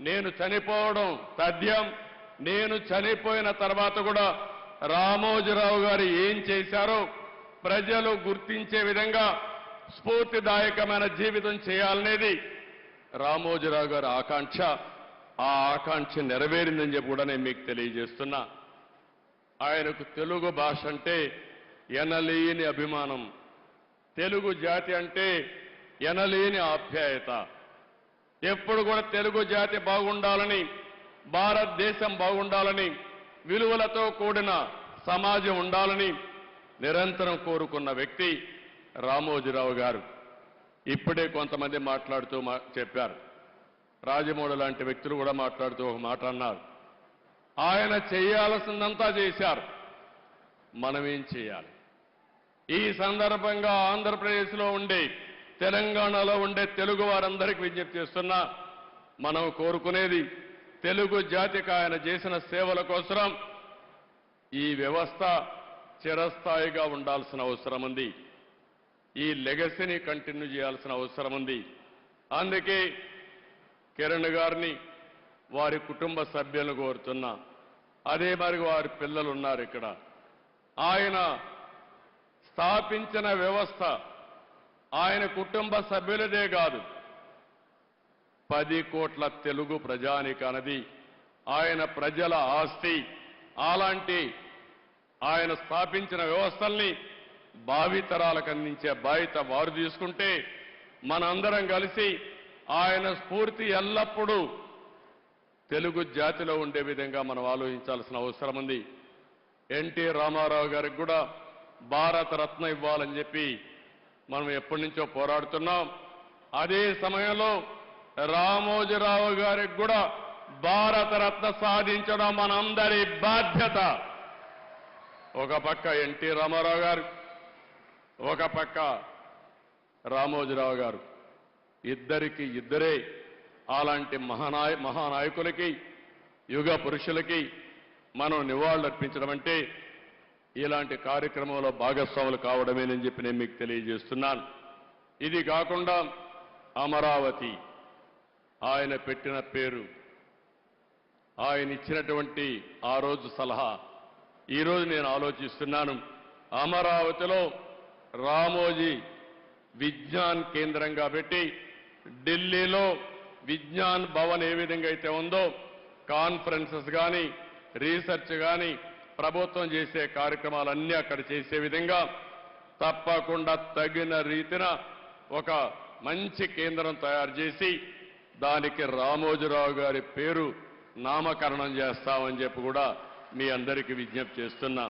నేను చనిపోవడం తథ్యం. నేను చనిపోయిన తర్వాత కూడా రామోజీరావు గారు ఏం చేశారో ప్రజలు గుర్తించే విధంగా స్ఫూర్తిదాయకమైన జీవితం చేయాలనేది రామోజీరావు గారి ఆకాంక్ష. ఆ ఆకాంక్ష నెరవేరిందని చెప్పి కూడా నేను మీకు తెలియజేస్తున్నా. ఆయనకు తెలుగు భాష అంటే ఎనలేని అభిమానం, తెలుగు జాతి అంటే ఎనలేని ఆప్యాయత. ఎప్పుడు కూడా తెలుగు జాతి బాగుండాలని, భారతదేశం బాగుండాలని, విలువలతో కూడిన సమాజం ఉండాలని నిరంతరం కోరుకున్న వ్యక్తి రామోజీరావు గారు. ఇప్పుడే కొంతమంది మాట్లాడుతూ చెప్పారు, రాజమౌళి లాంటి వ్యక్తులు కూడా మాట్లాడుతూ ఒక మాట అన్నారు, ఆయన చేయాల్సిందంతా చేశారు, మనమేం చేయాలి? ఈ సందర్భంగా ఆంధ్రప్రదేశ్లో ఉండే, తెలంగాణలో ఉండే తెలుగు వారందరికీ విజ్ఞప్తి చేస్తున్నా, మనం కోరుకునేది తెలుగు జాతికి ఆయన చేసిన సేవల కోసం ఈ వ్యవస్థ చిరస్థాయిగా ఉండాల్సిన అవసరం ఉంది. ఈ లెగసీని కంటిన్యూ చేయాల్సిన అవసరం ఉంది. అందుకే కిరణ్ గారిని, వారి కుటుంబ సభ్యులను కోరుతున్నా. అదే మరి వారి పిల్లలు ఉన్నారు ఇక్కడ. ఆయన స్థాపించిన వ్యవస్థ ఆయన కుటుంబ సభ్యులదే కాదు, 10 కోట్ల తెలుగు ప్రజానికానిది, ఆయన ప్రజల ఆస్తి. అలాంటి ఆయన స్థాపించిన వ్యవస్థల్ని భావితరాలకు అందించే బాధ్యత వారు తీసుకుంటే, మనందరం కలిసి ఆయన స్ఫూర్తి ఎల్లప్పుడూ తెలుగు జాతిలో ఉండే విధంగా మనం ఆలోచించాల్సిన అవసరం ఉంది. ఎన్టీ రామారావు గారికి కూడా భారతరత్న ఇవ్వాలని చెప్పి మనం ఎప్పటి నుంచో పోరాడుతున్నాం. అదే సమయంలో రామోజీరావు గారికి కూడా భారతరత్న సాధించడం మనందరి బాధ్యత. ఒక పక్క ఎన్టీ రామారావు గారు, ఒక పక్క రామోజీరావు గారు, ఇద్దరికి ఇద్దరే అలాంటి మహానాయకులకి, యుగ పురుషులకి మనం నివాళులర్పించడం అంటే ఇలాంటి కార్యక్రమంలో భాగస్వాములు కావడమేనని చెప్పి నేను మీకు తెలియజేస్తున్నాను. ఇది కాకుండా అమరావతి ఆయన పెట్టిన పేరు, ఆయన ఇచ్చినటువంటి ఆ రోజు సలహా, ఈరోజు నేను ఆలోచిస్తున్నాను, అమరావతిలో రామోజీ విజ్ఞాన్ కేంద్రంగా పెట్టి, ఢిల్లీలో విజ్ఞాన్ భవన్ ఏ విధంగా అయితే ఉందో, కాన్ఫరెన్సెస్ కానీ, రీసెర్చ్ కానీ, ప్రభుత్వం చేసే కార్యక్రమాలన్నీ అక్కడ చేసే విధంగా తప్పకుండా తగిన రీతిన ఒక మంచి కేంద్రం తయారు చేసి దానికి రామోజీరావు గారి పేరు నామకరణం చేస్తామని చెప్పి కూడా మీ అందరికీ విజ్ఞప్తి చేస్తున్నా.